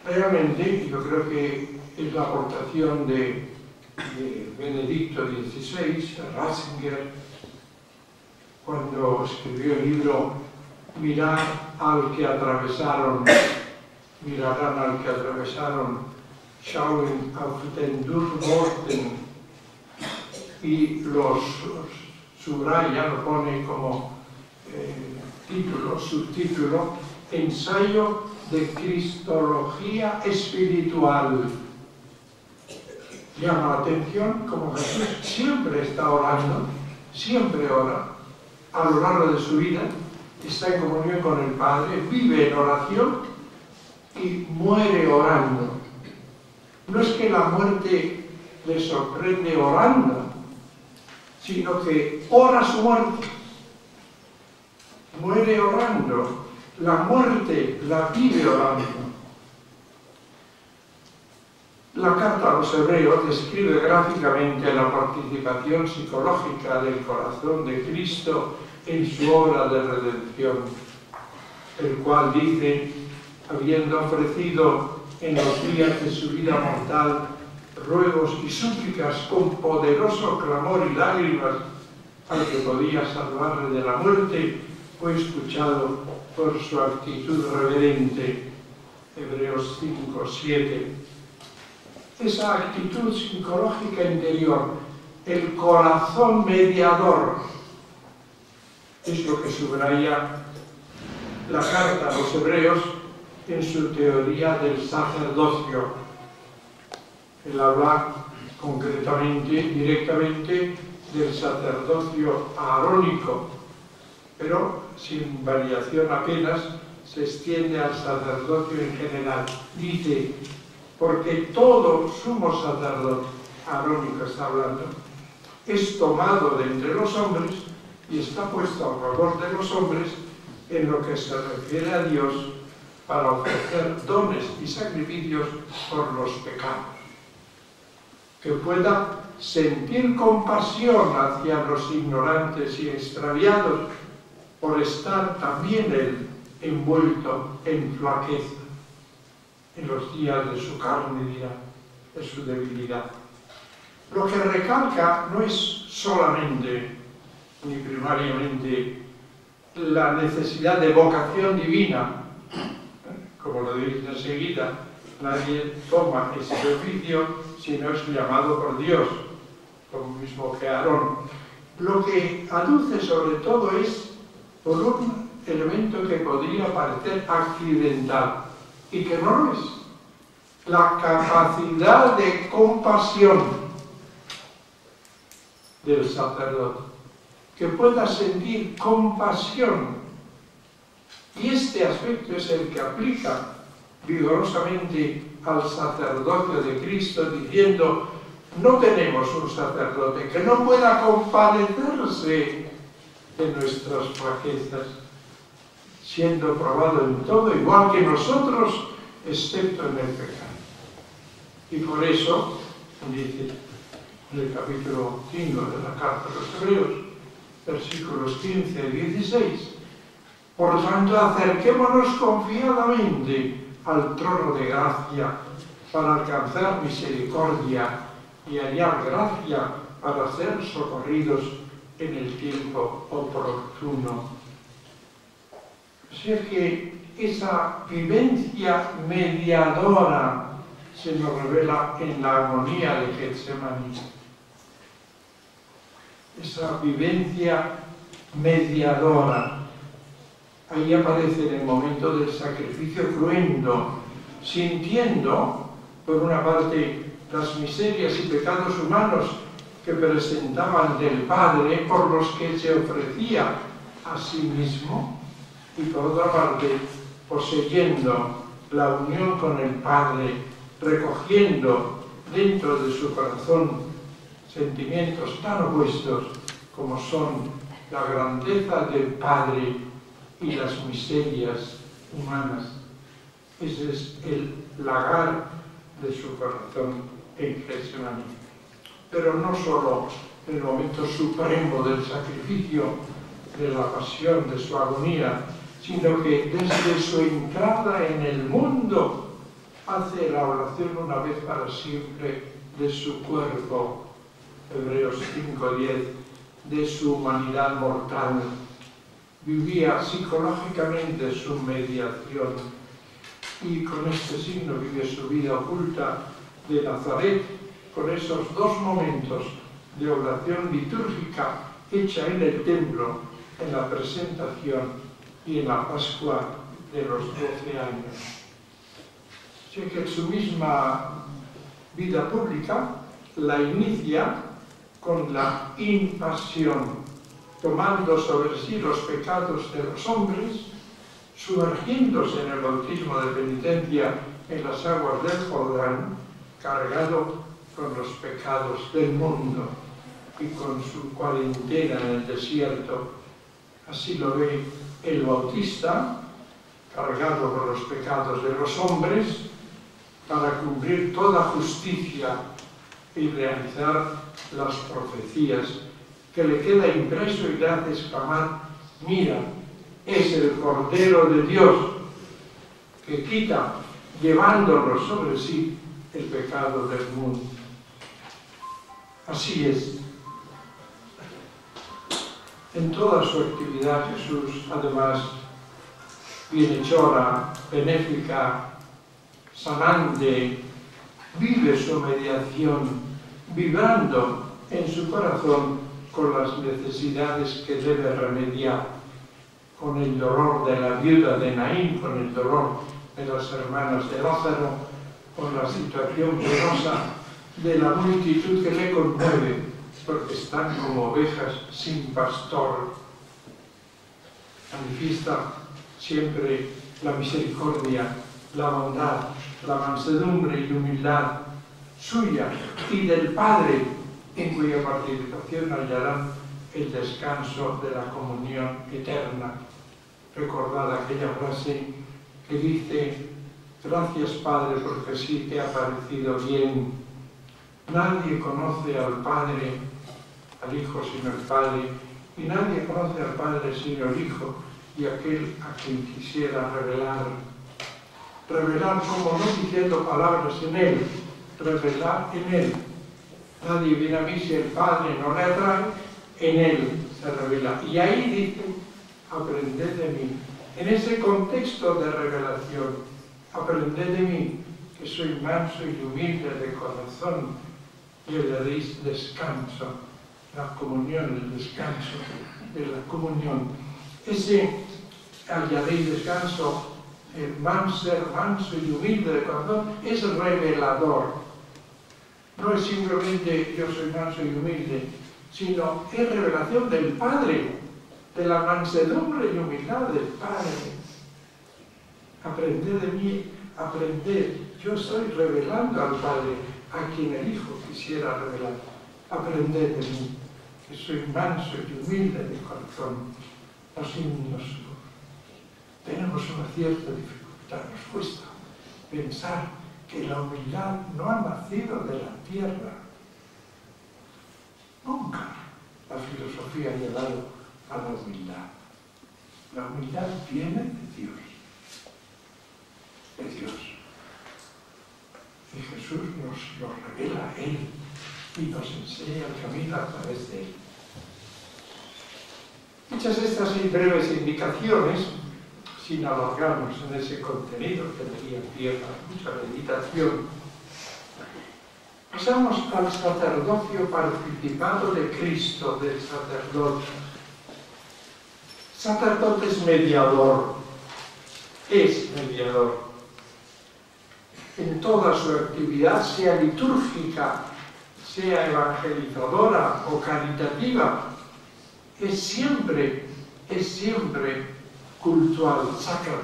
Realmente, yo creo que es la aportación de Benedicto XVI, Ratzinger, cuando escribió el libro Mirad al que atravesaron, mirarán al que atravesaron, Schauen auf den Durchbohrten, y los subraya, lo pone como subtítulo, ensayo de cristología espiritual. Llama la atención como Jesús siempre está orando, siempre ora, a lo largo de su vida, está en comunión con el Padre, vive en oración y muere orando. No es que la muerte le sorprende orando, sino que ora su muerte, muere orando, la muerte la vive orando. La carta a los Hebreos describe gráficamente la participación psicológica del corazón de Cristo en su obra de redención, el cual dice, habiendo ofrecido en los días de su vida mortal ruegos y súplicas con poderoso clamor y lágrimas al que podía salvarle de la muerte, fue escuchado por su actitud reverente. Hebreos 5:7. Esa actitud psicológica interior, el corazón mediador, es lo que subraya la carta a los Hebreos en su teoría del sacerdocio. Él habla concretamente, directamente, del sacerdocio aarónico, pero sin variación apenas se extiende al sacerdocio en general. Dice, porque todo sumo sacerdote, arónico está hablando, es tomado de entre los hombres y está puesto a favor de los hombres en lo que se refiere a Dios para ofrecer dones y sacrificios por los pecados, que pueda sentir compasión hacia los ignorantes y extraviados por estar también él envuelto en flaqueza en los días de su carne, de su debilidad. Lo que recalca no es solamente ni primariamente la necesidad de vocación divina, como lo dice enseguida, nadie toma ese oficio si no es llamado por Dios, como mismo que Aarón. Lo que aduce sobre todo es por un elemento que podría parecer accidental y que no lo es: la capacidad de compasión del sacerdote, que pueda sentir compasión. Y este aspecto es el que aplica vigorosamente al sacerdocio de Cristo, diciendo, no tenemos un sacerdote que no pueda compadecerse de nuestras flaquezas, siendo probado en todo igual que nosotros, excepto en el pecado. Y por eso, dice en el capítulo 5 de la carta a los Hebreos, versículos 15 y 16, por tanto, acerquémonos confiadamente al trono de gracia para alcanzar misericordia y hallar gracia para ser socorridos en el tiempo oportuno. Así es que esa vivencia mediadora se nos revela en la agonía de Getsemaní. Esa vivencia mediadora. Ahí aparece en el momento del sacrificio cruento, sintiendo, por una parte, las miserias y pecados humanos que presentaba ante el Padre, por los que se ofrecía a sí mismo, y por otra parte, poseyendo la unión con el Padre, recogiendo dentro de su corazón sentimientos tan opuestos como son la grandeza del Padre y las miserias humanas. Ese es el lagar de su corazón en Getsemaní. Pero no solo en el momento supremo del sacrificio, de la pasión, de su agonía, sino que desde su entrada en el mundo hace la oración una vez para siempre de su cuerpo, Hebreos 5:10, de su humanidad mortal. Vivía psicológicamente su mediación y con este signo vive su vida oculta de Nazaret, con esos dos momentos de oración litúrgica hecha en el templo, en la presentación y en la Pascua de los 12 años. Así que su misma vida pública la inicia con la impasión, tomando sobre sí los pecados de los hombres, sumergiéndose en el bautismo de penitencia en las aguas del Jordán, cargado con los pecados del mundo y con su cuarentena en el desierto. Así lo ve el Bautista, cargado con los pecados de los hombres, para cumplir toda justicia y realizar las profecías, que le queda impreso y le hace exclamar: mira, es el Cordero de Dios que quita, llevándolo sobre sí, el pecado del mundo. Así es. En toda su actividad Jesús, además, bienhechora, benéfica, sanante, vive su mediación, vibrando en su corazón con las necesidades que debe remediar, con el dolor de la viuda de Naín, con el dolor de las hermanas de Lázaro, con la situación penosa de la multitud que le conmueve, porque están como ovejas sin pastor. Manifiesta siempre la misericordia, la bondad, la mansedumbre y la humildad suya y del Padre, en cuya participación hallarán el descanso de la comunión eterna. Recordad aquella frase que dice: gracias, Padre, porque sí te ha parecido bien. Nadie conoce al Padre, al Hijo, sino el Padre, y nadie conoce al Padre sino el Hijo y aquel a quien quisiera revelar. Revelar como no diciendo palabras en Él, revelar en Él. Nadie viene a mí si el Padre no le atrae, en Él se revela. Y ahí dice: aprended de mí. En ese contexto de revelación, aprended de mí, que soy manso y humilde de corazón, y hallaréis descanso, la comunión, el descanso de la comunión. Ese hallaréis descanso, el ser manso y humilde de corazón, es revelador. No es simplemente yo soy manso y humilde, sino es revelación del Padre, de la mansedumbre y humildad del Padre. Aprended de mí, aprended. Yo estoy revelando al Padre, a quien el Hijo quisiera revelar. Aprended de mí, que soy manso y humilde de corazón. Los niños tenemos una cierta dificultad, nos cuesta pensar que la humildad no ha nacido de la tierra. Nunca la filosofía ha llegado a la humildad. La humildad viene de Dios. De Dios. Y Jesús nos lo revela a Él y nos enseña el camino a través de Él. Hechas estas breves indicaciones, sin alargarnos en ese contenido que daría pie a mucha meditación, pasamos al sacerdocio participado de Cristo, del sacerdote. Sacerdote es mediador, en toda su actividad, sea litúrgica, sea evangelizadora o caritativa, es siempre cultual, sacra.